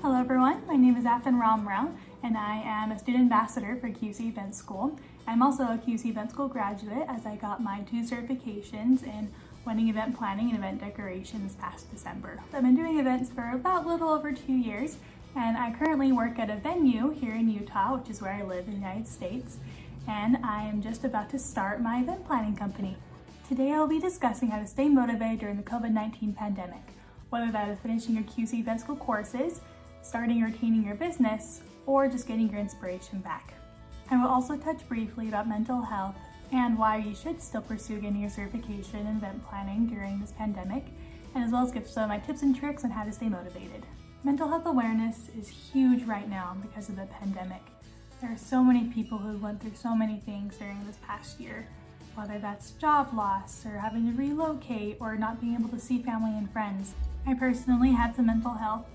Hello everyone, my name is Afton Romrell and I am a student ambassador for QC Event School. I'm also a QC Event School graduate as I got my 2 certifications in wedding event planning and event decoration this past December. I've been doing events for about a little over 2 years and I currently work at a venue here in Utah, which is where I live in the United States, and I am just about to start my event planning company. Today I'll be discussing how to stay motivated during the COVID-19 pandemic, whether that is finishing your QC Event School courses, starting or retaining your business, or just getting your inspiration back. I will also touch briefly about mental health and why you should still pursue getting your certification in event planning during this pandemic, and as well as give some of my tips and tricks on how to stay motivated. Mental health awareness is huge right now because of the pandemic. There are so many people who went through so many things during this past year, whether that's job loss or having to relocate or not being able to see family and friends. I personally had some mental health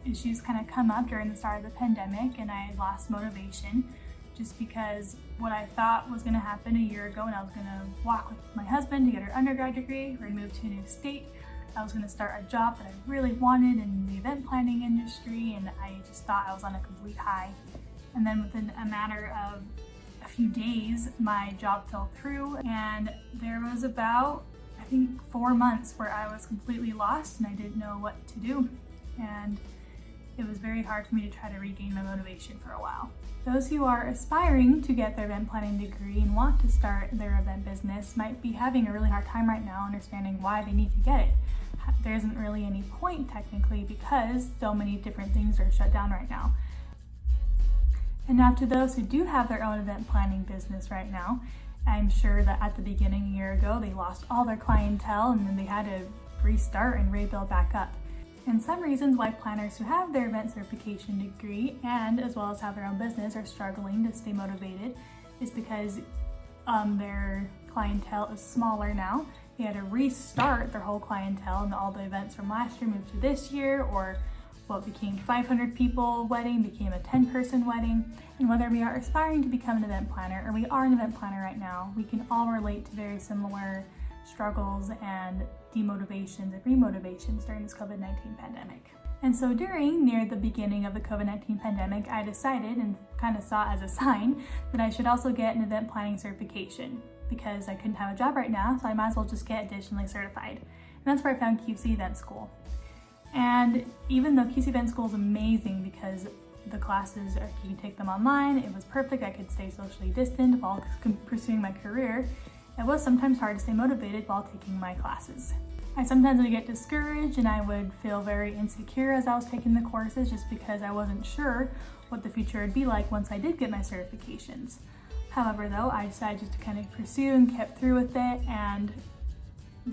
issues kind of come up during the start of the pandemic, and I lost motivation just because what I thought was going to happen a year ago, and I was going to walk with my husband to get our undergrad degree, we're going to move to a new state, I was going to start a job that I really wanted in the event planning industry, and I just thought I was on a complete high. And then within a matter of a few days, my job fell through, and there was about, I think, 4 months where I was completely lost and I didn't know what to do. And it was very hard for me to try to regain my motivation for a while. Those who are aspiring to get their event planning degree and want to start their event business might be having a really hard time right now understanding why they need to get it. There isn't really any point technically because so many different things are shut down right now. And now to those who do have their own event planning business right now, I'm sure that at the beginning a year ago they lost all their clientele and then they had to restart and rebuild back up. And some reasons why planners who have their event certification degree and as well as have their own business are struggling to stay motivated is because their clientele is smaller now. They had to restart their whole clientele, and all the events from last year moved to this year, or what became 500 people wedding became a 10-person wedding. And whether we are aspiring to become an event planner or we are an event planner right now, we can all relate to very similar struggles and demotivations and remotivations during this COVID-19 pandemic. And so near the beginning of the COVID-19 pandemic, I decided and kind of saw as a sign that I should also get an event planning certification because I couldn't have a job right now, so I might as well just get additionally certified. And that's where I found QC Event School. And even though QC Event School is amazing because the classes, you can take them online, it was perfect, I could stay socially distant while pursuing my career, it was sometimes hard to stay motivated while taking my classes. I sometimes would get discouraged and I would feel very insecure as I was taking the courses just because I wasn't sure what the future would be like once I did get my certifications. However though, I decided just to kind of pursue and kept through with it, and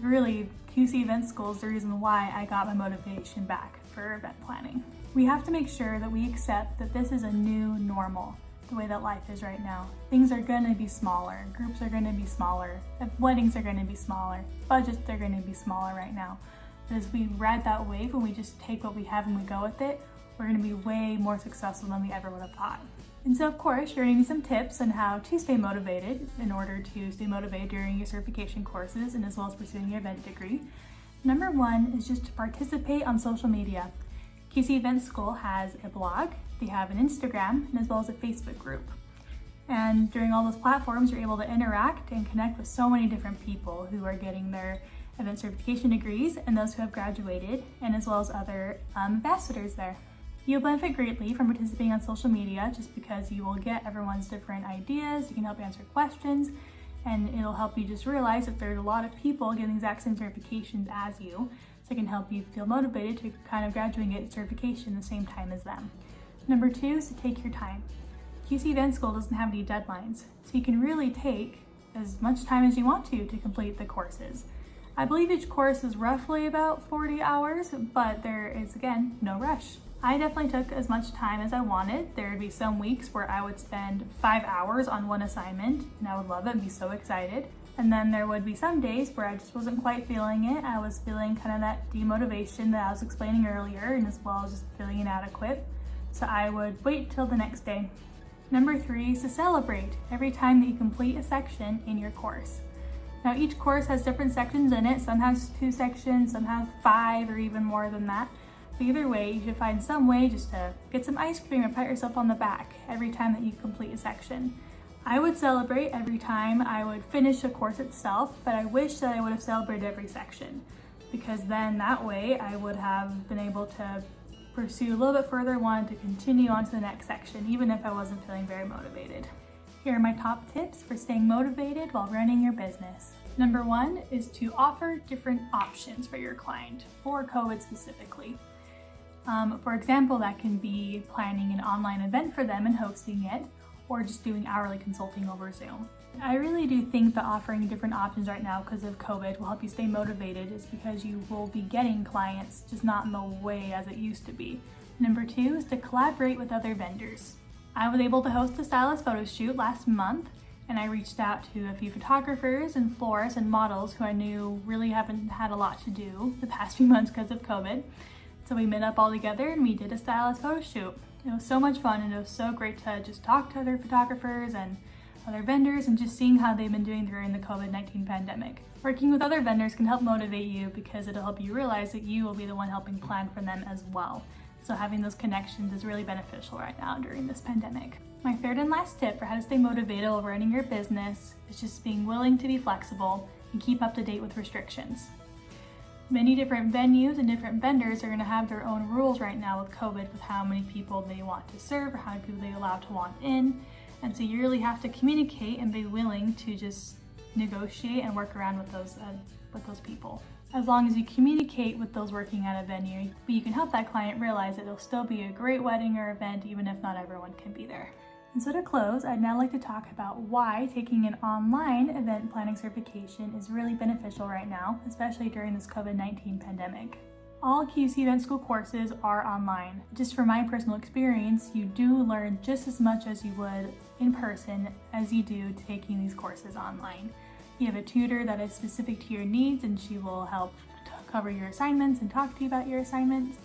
really QC Event School is the reason why I got my motivation back for event planning. We have to make sure that we accept that this is a new normal. The way that life is right now. Things are going to be smaller, groups are going to be smaller, weddings are going to be smaller, budgets are going to be smaller right now. But as we ride that wave and we just take what we have and we go with it, we're going to be way more successful than we ever would have thought. And so of course, you're going to need some tips on how to stay motivated in order to stay motivated during your certification courses and as well as pursuing your event degree. Number 1 is just to participate on social media. QC Event School has a blog, they have an Instagram, and as well as a Facebook group. And during all those platforms, you're able to interact and connect with so many different people who are getting their event certification degrees and those who have graduated, and as well as other ambassadors there. You'll benefit greatly from participating on social media just because you will get everyone's different ideas, you can help answer questions, and it'll help you just realize that there's a lot of people getting the exact same certifications as you, so it can help you feel motivated to kind of graduate and get certification the same time as them. Number 2 is to take your time. QC Event School doesn't have any deadlines, so you can really take as much time as you want to complete the courses. I believe each course is roughly about 40 hours, but there is, again, no rush. I definitely took as much time as I wanted. There would be some weeks where I would spend 5 hours on one assignment, and I would love it and be so excited. And then there would be some days where I just wasn't quite feeling it. I was feeling kind of that demotivation that I was explaining earlier, and as well as just feeling inadequate. So I would wait till the next day. Number 3 is to celebrate every time that you complete a section in your course. Now each course has different sections in it. Some has 2 sections, some have 5 or even more than that. But either way, you should find some way just to get some ice cream and pat yourself on the back every time that you complete a section. I would celebrate every time I would finish a course itself, but I wish that I would have celebrated every section, because then that way I would have been able to pursue a little bit further, wanted to continue on to the next section, even if I wasn't feeling very motivated. Here are my top tips for staying motivated while running your business. Number 1 is to offer different options for your client, for COVID specifically. For example, that can be planning an online event for them and hosting it, or just doing hourly consulting over Zoom. I really do think that offering different options right now because of COVID will help you stay motivated, is because you will be getting clients, just not in the way as it used to be. Number 2 is to collaborate with other vendors. I was able to host a stylist photo shoot last month, and I reached out to a few photographers and florists and models who I knew really haven't had a lot to do the past few months because of COVID. So we met up all together and we did a stylist photo shoot. It was so much fun, and it was so great to just talk to other photographers and other vendors and just seeing how they've been doing during the COVID-19 pandemic. Working with other vendors can help motivate you because it'll help you realize that you will be the one helping plan for them as well. So having those connections is really beneficial right now during this pandemic. My third and last tip for how to stay motivated while running your business is just being willing to be flexible and keep up to date with restrictions. Many different venues and different vendors are going to have their own rules right now with COVID, with how many people they want to serve or how many people they allow to want in. And so you really have to communicate and be willing to just negotiate and work around with those people. As long as you communicate with those working at a venue, but you can help that client realize that it'll still be a great wedding or event even if not everyone can be there. And so to close, I'd now like to talk about why taking an online event planning certification is really beneficial right now, especially during this COVID-19 pandemic. All QC Event School courses are online. Just from my personal experience, you do learn just as much as you would in person as you do taking these courses online. You have a tutor that is specific to your needs, and she will help cover your assignments and talk to you about your assignments.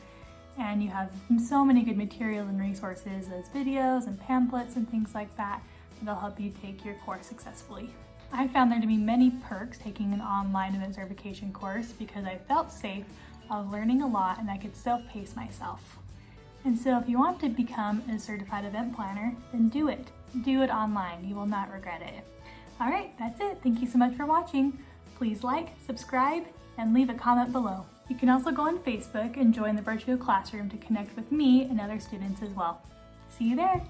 And you have so many good materials and resources as videos and pamphlets and things like that that'll help you take your course successfully. I found there to be many perks taking an online event certification course because I felt safe, I was learning a lot, and I could self-pace myself. And so if you want to become a certified event planner, then do it. Do it online. You will not regret it. All right, that's it. Thank you so much for watching. Please like, subscribe, and leave a comment below. You can also go on Facebook and join the virtual classroom to connect with me and other students as well. See you there.